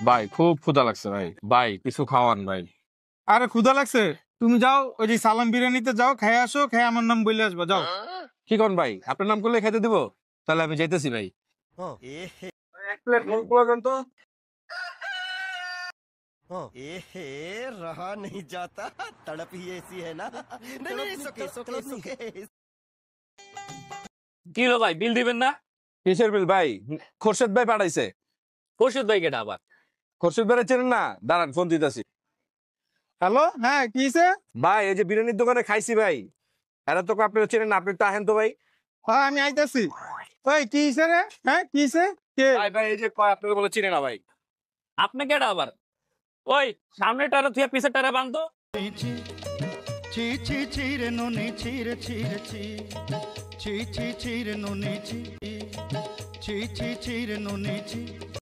ভাই খুব ক্ষুধা লাগছে ভাই, ভাই কিছু খাওয়ান ভাই। আরে ক্ষুধা লাগছে, তুমি যাও ওই যে সালাম বিরিয়ানিতে যাও, খেয়ে আসো, খেয়ে আমার নাম বলে আসবা, যাও। কি কোন ভাই, আপনার নাম করলে খেতে দিব? তাহলে আমি যাইতেছি ভাই। এক প্লেট রোল পোলা দেন তো। रहा नहीं जाता, तड़प ही ऐसी है ना। नहीं नहीं, सुके सुके सुके। কি হলো ভাই, বিল দিবেন না? কিসের বিল ভাই? খোরশেদ ভাই পাঠাইছে। খোরশেদ ভাই কেটা আবার? খোরশেদ ভাই চেনেন না? দাঁড়ান ফোন দিতেছি। হ্যালো, হ্যাঁ কি হইছে? ভাই এই যে বিরিয়ানির দোকানে খাইছি ভাই, এরা তো আপনারা চেনেন না, আপনি একটু আহেন তো ভাই। হ্যাঁ আমি আইতাছি। ওই কি হইছে রে? হ্যাঁ কি হইছে? কে? ভাই ভাই এই যে কয় আপনারা বলে চিনে না ভাই। আপনি কেটা আবার? ওই সামনের টারে তুই পিছের টারে বাঁধতো। ছি ছি ছি রে নুনি ছি রে ছি রে ছি ছি ছি ছি রে নুনি ছি ছি ছি ছি রে নুনি ছি